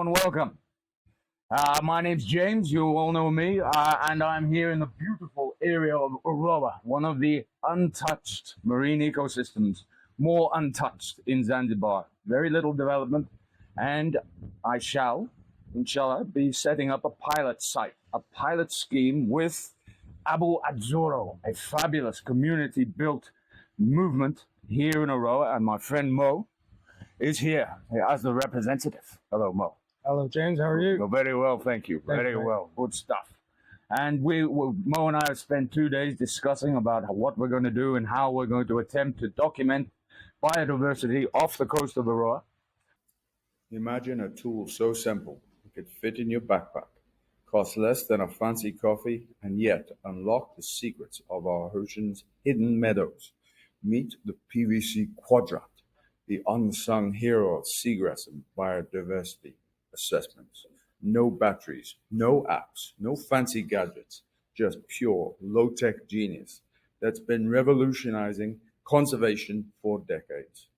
And welcome. My name's James. You all know me, and I'm here in the beautiful area of Uroa, one of the untouched marine ecosystems, more untouched in Zanzibar. Very little development, and I shall, inshallah, be setting up a pilot site, a pilot scheme with Abu Adzuro, a fabulous community-built movement here in Uroa, and my friend Mo is here as the representative. Hello, Mo. Hello, James. How are you? Well, very well, thank you. Very well. Good stuff. And Mo and I have spent 2 days discussing about what we're going to do and how we're going to attempt to document biodiversity off the coast of Uroa. Imagine a tool so simple it could fit in your backpack, cost less than a fancy coffee, and yet unlock the secrets of our ocean's hidden meadows. Meet the PVC quadrant, the unsung hero of seagrass and biodiversity assessments. No batteries, no apps, no fancy gadgets, just pure low-tech genius that's been revolutionizing conservation for decades.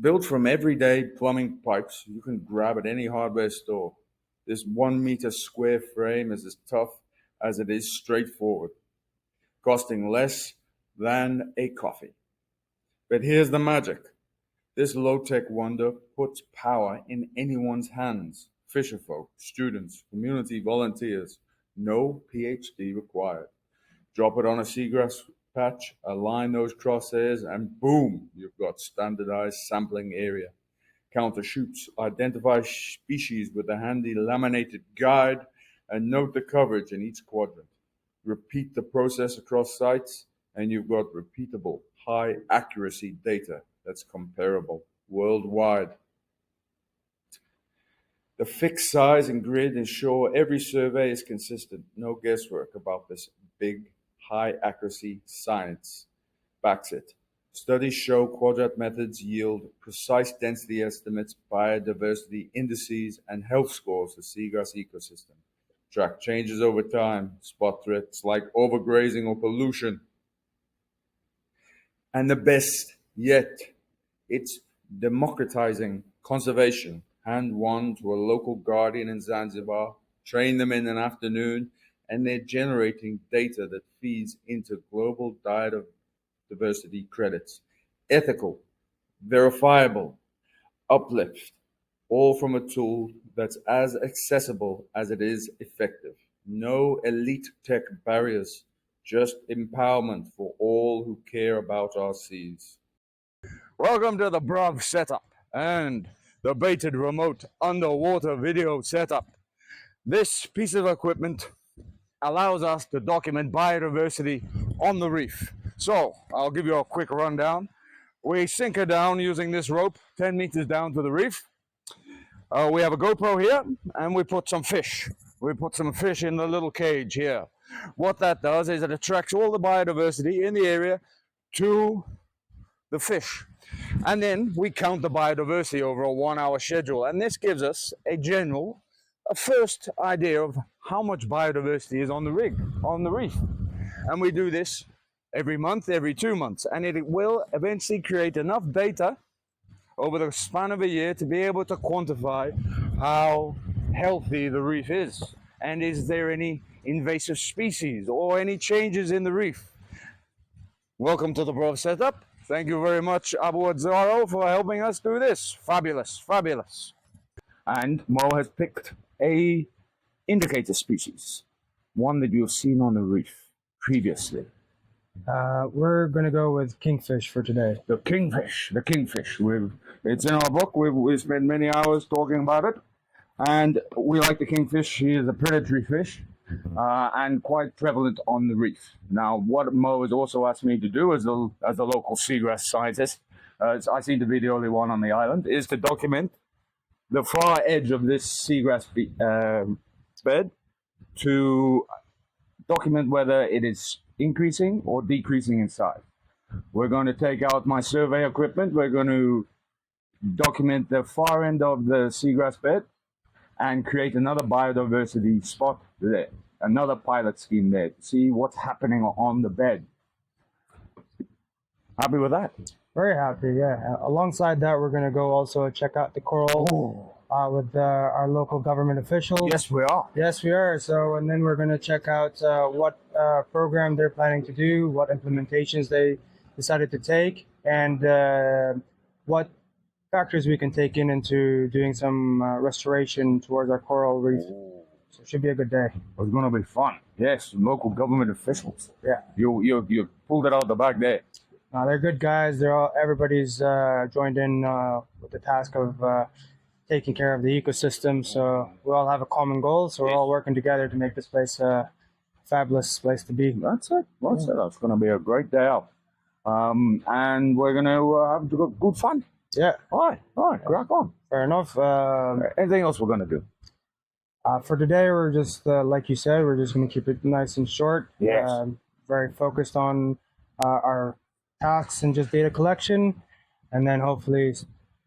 Built from everyday plumbing pipes you can grab at any hardware store, this 1 meter square frame is as tough as it is straightforward, costing less than a coffee. But here's the magic. This low-tech wonder puts power in anyone's hands. Fisherfolk, students, community volunteers. No PhD required. Drop it on a seagrass patch, align those crosshairs, and boom, you've got standardized sampling area. Counter shoots, identify species with a handy laminated guide, and note the coverage in each quadrant. Repeat the process across sites, and you've got repeatable, high accuracy data that's comparable worldwide. The fixed size and grid ensure every survey is consistent. No guesswork about this big, high accuracy science backs it. Studies show quadrat methods yield precise density estimates, biodiversity indices, and health scores for seagrass ecosystem. Track changes over time, spot threats like overgrazing or pollution. And the best yet, it's democratizing conservation. Hand one to a local guardian in Zanzibar, train them in an afternoon, and they're generating data that feeds into global biodiversity credits. Ethical, verifiable, uplift, all from a tool that's as accessible as it is effective. No elite tech barriers, just empowerment for all who care about our seas. Welcome to the BRUV setup and the baited remote underwater video setup. This piece of equipment allows us to document biodiversity on the reef. So I'll give you a quick rundown. We sink her down using this rope 10 meters down to the reef. We have a GoPro here and we put some fish. We put some fish in the little cage here. What that does is it attracts all the biodiversity in the area to the fish. And then we count the biodiversity over a 1 hour schedule. And this gives us a first idea of how much biodiversity is on the reef. And we do this every month, every 2 months. And it will eventually create enough data over the span of a year to be able to quantify how healthy the reef is. And is there any invasive species or any changes in the reef? Welcome to the BRUV setup. Thank you very much, Abu Adzuro, for helping us do this. Fabulous, fabulous. And Mo has picked a indicator species, one that you've seen on the reef previously. We're going to go with kingfish for today. The kingfish. It's in our book. We've spent many hours talking about it. And we like the kingfish. He is a predatory fish. And quite prevalent on the reef. Now, what Mo has also asked me to do as a local seagrass scientist, I seem to be the only one on the island, is to document the far edge of this seagrass bed to document whether it is increasing or decreasing in size. We're going to take out my survey equipment. We're going to document the far end of the seagrass bed and create another biodiversity spot there, another pilot scheme there to see what's happening on the bed. Happy with that? Very happy, yeah. Alongside that, we're going to go also check out the coral. with our local government officials. Yes, we are. Yes, we are. So, and then we're going to check out what program they're planning to do, what implementations they decided to take, and what factors we can take into doing some restoration towards our coral reef. So it should be a good day. It's going to be fun. Yes, local government officials. Yeah. You pulled it out the back there. They're good guys. Everybody's joined in with the task of taking care of the ecosystem. So we all have a common goal. So we're all working together to make this place a fabulous place to be. That's it. That's it. It's going to be a great day out. And we're going to have good fun. Yeah. All right, crack on. Fair enough. Anything else we're going to do? For today, we're just, like you said, we're just going to keep it nice and short. Yes. Very focused on our tasks and just data collection. And then hopefully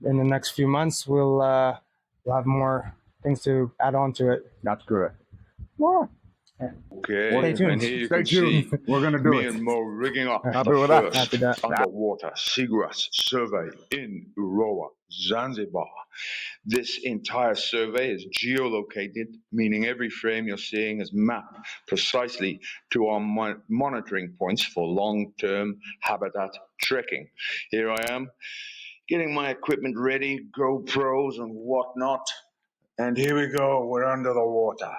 in the next few months, we'll have more things to add on to it. That's correct. Well, Okay, Stay tuned. and here you Stay can tuned. see We're going to do me it. and Mo rigging up Happy the with that. first Happy that. underwater seagrass survey in Uroa, Zanzibar. This entire survey is geolocated, meaning every frame you're seeing is mapped precisely to our monitoring points for long-term habitat tracking. Here I am, getting my equipment ready, GoPros and whatnot, and here we go, we're under the water.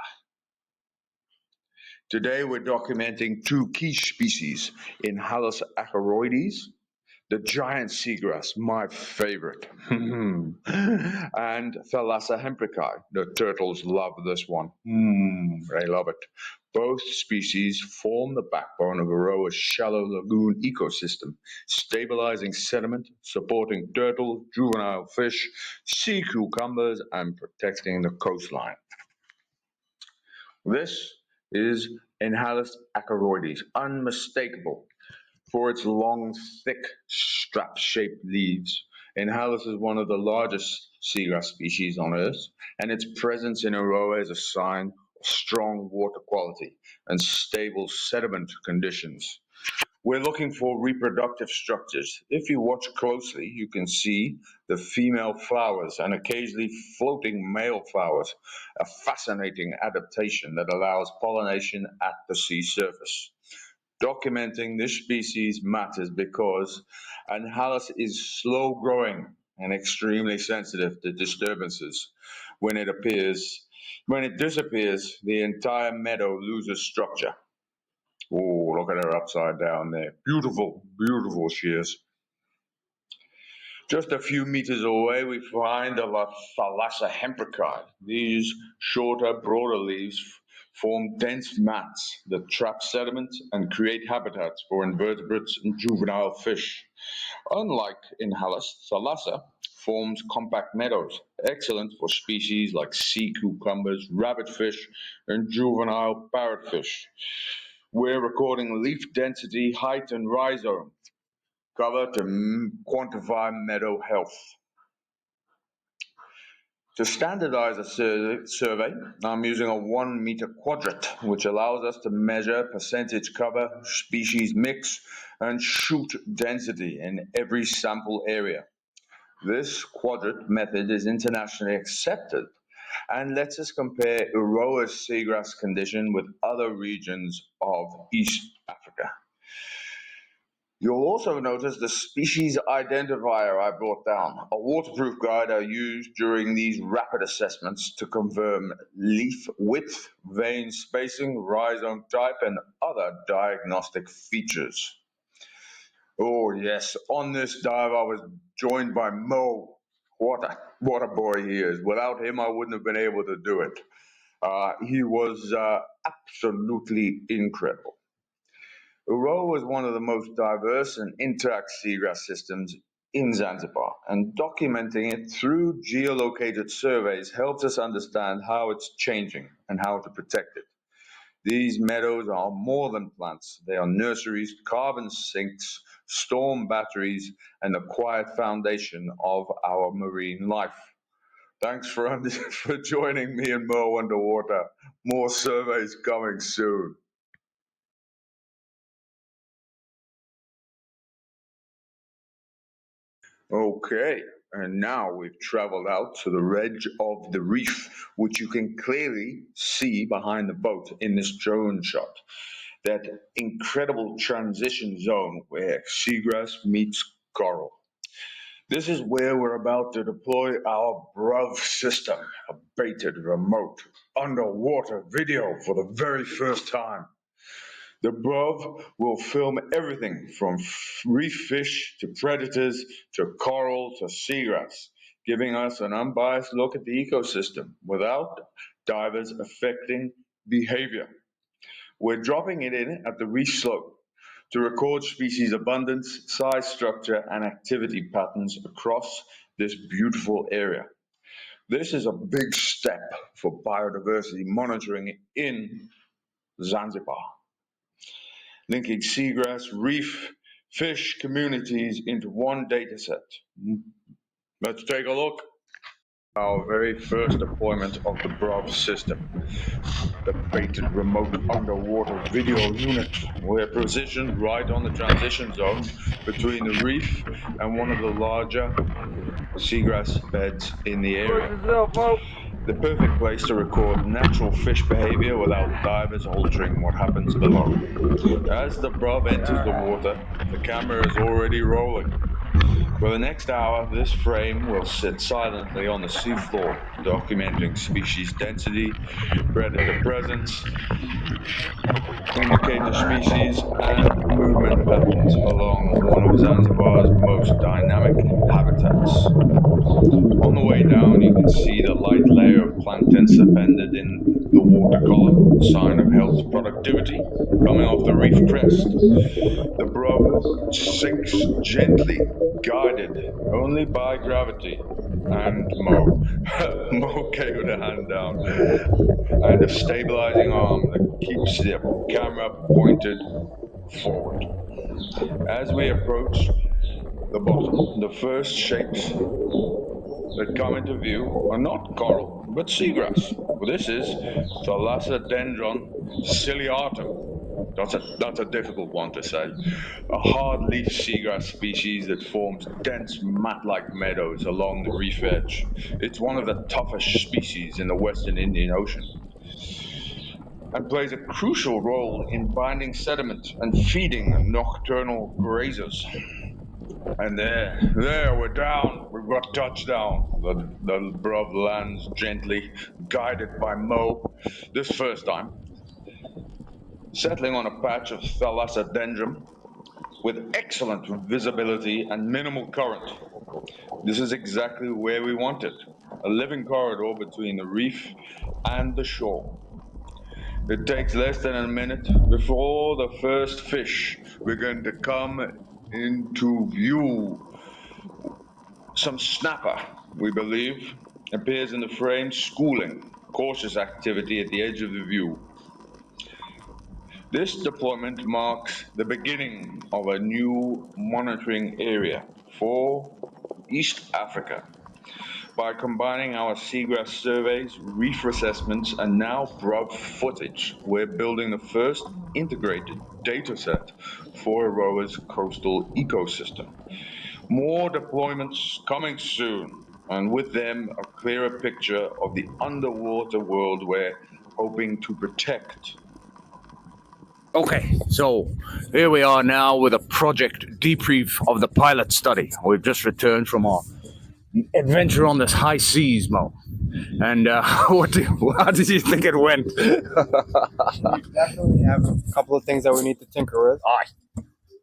Today we're documenting two key species, Inhalus acaroides, the giant seagrass, my favorite, and Thalassa hempricae. The turtles love this one. They love it. Both species form the backbone of Uroa's shallow lagoon ecosystem, stabilizing sediment, supporting turtle, juvenile fish, sea cucumbers, and protecting the coastline. This is Inhalus acaroides, unmistakable for its long, thick, strap-shaped leaves. Inhalus is one of the largest seagrass species on Earth, and its presence in Uroa is a sign of strong water quality and stable sediment conditions. We're looking for reproductive structures. If you watch closely, you can see the female flowers and occasionally floating male flowers, a fascinating adaptation that allows pollination at the sea surface. Documenting this species matters because Anhalus is slow growing and extremely sensitive to disturbances. When it disappears, the entire meadow loses structure. Oh, look at her upside down there. Beautiful, beautiful she is. Just a few meters away, we find the Thalassa hempricae. These shorter, broader leaves form dense mats that trap sediment and create habitats for invertebrates and juvenile fish. Unlike Inhalus, Thalassa forms compact meadows, excellent for species like sea cucumbers, rabbitfish, and juvenile parrotfish. We're recording leaf density, height, and rhizome cover to quantify meadow health. To standardize a survey, I'm using a 1 meter quadrant, which allows us to measure percentage cover, species mix, and shoot density in every sample area. This quadrant method is internationally accepted and lets us compare Uroa's seagrass condition with other regions of East Africa. You'll also notice the species identifier I brought down, a waterproof guide I use during these rapid assessments to confirm leaf width, vein spacing, rhizome type, and other diagnostic features. Oh yes, on this dive I was joined by Mo. What a boy he is. Without him I wouldn't have been able to do it. He was absolutely incredible. Uroa is one of the most diverse and intact seagrass systems in Zanzibar, and documenting it through geolocated surveys helps us understand how it's changing and how to protect it. These meadows are more than plants. They are nurseries, carbon sinks, storm batteries, and the quiet foundation of our marine life. Thanks for joining me and Mo underwater. More surveys coming soon. Okay, And now we've traveled out to the edge of the reef, which you can clearly see behind the boat in this drone shot. That incredible transition zone where seagrass meets coral. This is where we're about to deploy our BRUV system, a baited remote underwater video for the very first time. The BRUV will film everything from reef fish to predators to coral to seagrass, giving us an unbiased look at the ecosystem without divers affecting behavior. We're dropping it in at the reef slope to record species abundance, size structure, and activity patterns across this beautiful area. This is a big step for biodiversity monitoring in Zanzibar, linking Seagrass Reef fish communities into one dataset. Let's take a look. Our very first deployment of the BRUV system, the baited remote underwater video unit. We're positioned right on the transition zone between the reef and one of the larger seagrass beds in the area. The perfect place to record natural fish behavior without divers altering what happens below. As the BRUV enters the water, the camera is already rolling. For the next hour, this frame will sit silently on the seafloor, documenting species density, predator presence, indicator species, and movement patterns along one of Zanzibar's most dynamic habitats. On the way down, you can see the light layer of plankton suspended in the water column, a sign of health productivity, coming off the reef crest. The BRUV sinks gently, guided only by gravity. And Mo. Mo gave it a hand down. And a stabilizing arm that keeps the camera pointed forward. As we approach the bottom, the first shapes that come into view are not coral, but seagrass. This is Thalassadendron ciliatum. That's a difficult one to say. A hard-leaf seagrass species that forms dense mat-like meadows along the reef edge. It's one of the toughest species in the Western Indian Ocean and plays a crucial role in binding sediment and feeding nocturnal grazers. And there, we're down. We've got touchdown. The BRUV lands gently, guided by Mo, this first time, settling on a patch of Thalassadendron with excellent visibility and minimal current. This is exactly where we want it, a living corridor between the reef and the shore. It takes less than a minute before the first fish begin to come into view. Some snapper, we believe, appears in the frame, schooling, cautious activity at the edge of the view. This deployment marks the beginning of a new monitoring area for East Africa. By combining our seagrass surveys, reef assessments, and now BRUV footage, we're building the first integrated dataset for Uroa's coastal ecosystem. More deployments coming soon, and with them a clearer picture of the underwater world we're hoping to protect. Okay, so here we are now with a project debrief of the pilot study. We've just returned from our adventure on this high seas, Mo. And how did you think it went? We definitely have a couple of things that we need to tinker with.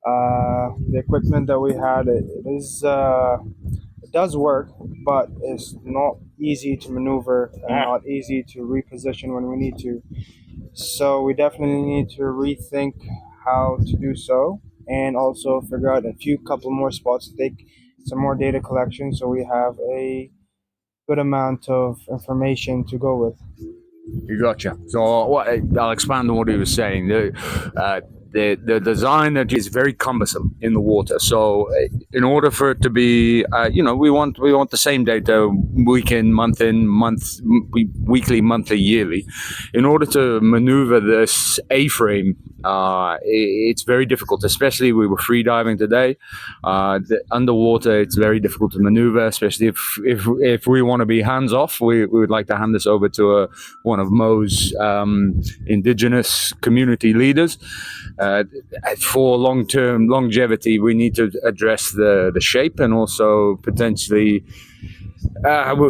The equipment that we had, it does work, but it's not easy to maneuver and not easy to reposition when we need to. So we definitely need to rethink how to do so, and also figure out couple more spots to take some more data collection, so we have a good amount of information to go with. You gotcha. So I'll expand on what he was saying. The design that is very cumbersome in the water. So in order for it to be, we want the same data week in, month, weekly, monthly, yearly. In order to maneuver this A-frame It's very difficult, especially we were free diving today. Underwater, it's very difficult to maneuver, especially if we want to be hands off. We would like to hand this over to one of Mo's indigenous community leaders. For long-term longevity, we need to address the shape and also potentially.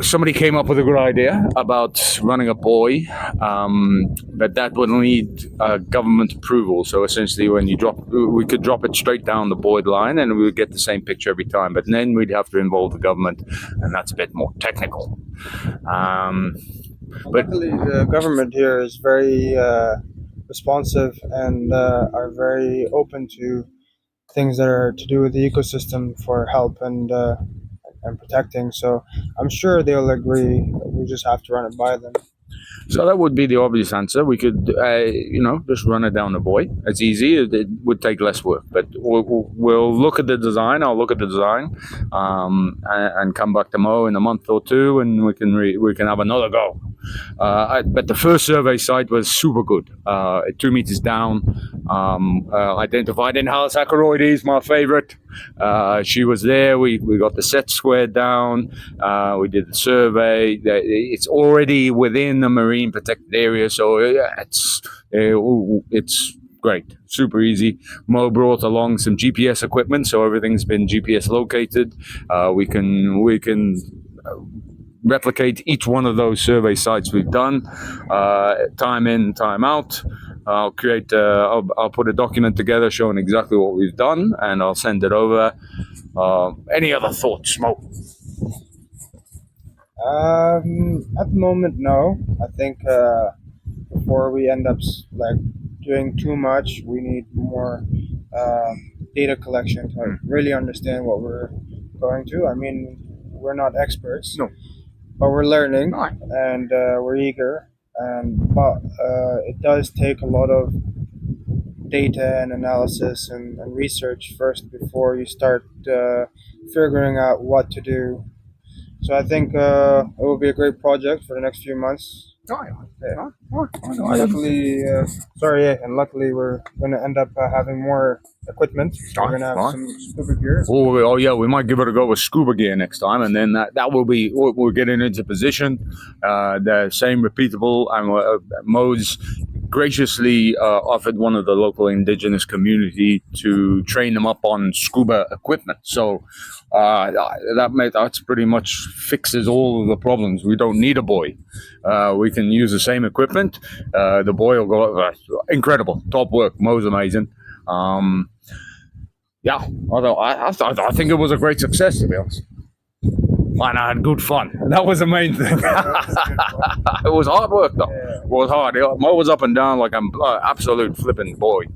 Somebody came up with a good idea about running a buoy, but that would need government approval. So essentially, when you we could drop it straight down the buoyed line, and we would get the same picture every time. But then we'd have to involve the government, and that's a bit more technical. But luckily, the government here is very responsive and are very open to things that are to do with the ecosystem for help and protecting. So I'm sure they'll agree. We just have to run it by them. So that would be the obvious answer. We could, just run it down the buoy. It's easy. It would take less work, but we'll look at the design. I'll look at the design, and come back to Mo in a month or two, and we can have another go. But the first survey site was super good. 2 meters down, identified in-house acroides, my favorite. She was there. We got the set squared down. We did the survey. It's already within the marine protected area, so it's great, super easy. Mo brought along some GPS equipment, so everything's been GPS located. We can replicate each one of those survey sites we've done, time in, time out. I'll put a document together showing exactly what we've done, and I'll send it over. Any other thoughts, Mo? At the moment, no. I think before we end up doing too much, we need more data collection to really understand what we're going to. I mean, we're not experts, No, but we're learning, Right. and we're eager. But it does take a lot of data and analysis and research first before you start figuring out what to do. So I think it will be a great project for the next few months. Luckily, luckily we're going to end up having more equipment. We're going to have some scuba gear. Oh yeah, we might give it a go with scuba gear next time, and then that will be we're getting into position. The same repeatable, and Mo's graciously offered one of the local indigenous community to train them up on scuba equipment. So that's pretty much fixes all of the problems. We don't need a buoy. We can use the same equipment. The buoy will go incredible, top work. Mo's amazing. Yeah, although I think it was a great success, to be honest. And I had good fun. That was the main thing. It was hard work, though. It was hard. Mo was up and down like an absolute flipping boy.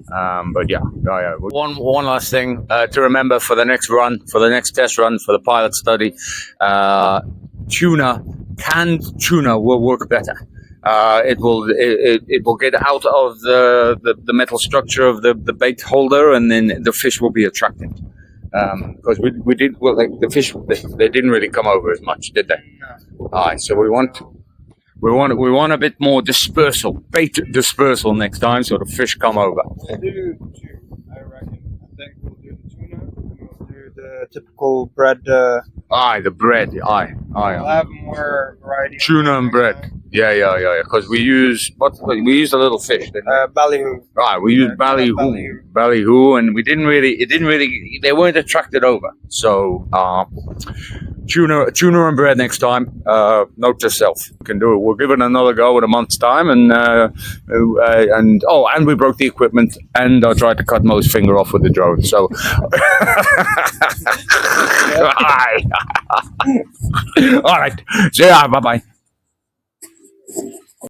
But yeah. One last thing to remember for the next run, for the next test run, for the pilot study. Canned tuna will work better. It will get out of the metal structure of the bait holder, and then the fish will be attracted. Because the fish, they didn't really come over as much, did they? No. All right, so we want a bit more dispersal, bait dispersal next time, so the fish come over. We'll do two, I reckon. I think we'll do the tuna, and we'll do the typical bread. The bread. We'll have more variety. Tuna and bread. Yeah. Because we used a little fish. Ballyhoo. Right, we used ballyhoo, and they weren't attracted over. So tuna and bread next time. Note to self, we can do it. We'll give it another go in a month's time, and we broke the equipment, and I tried to cut Mo's finger off with the drone. So, all right, see ya, bye bye.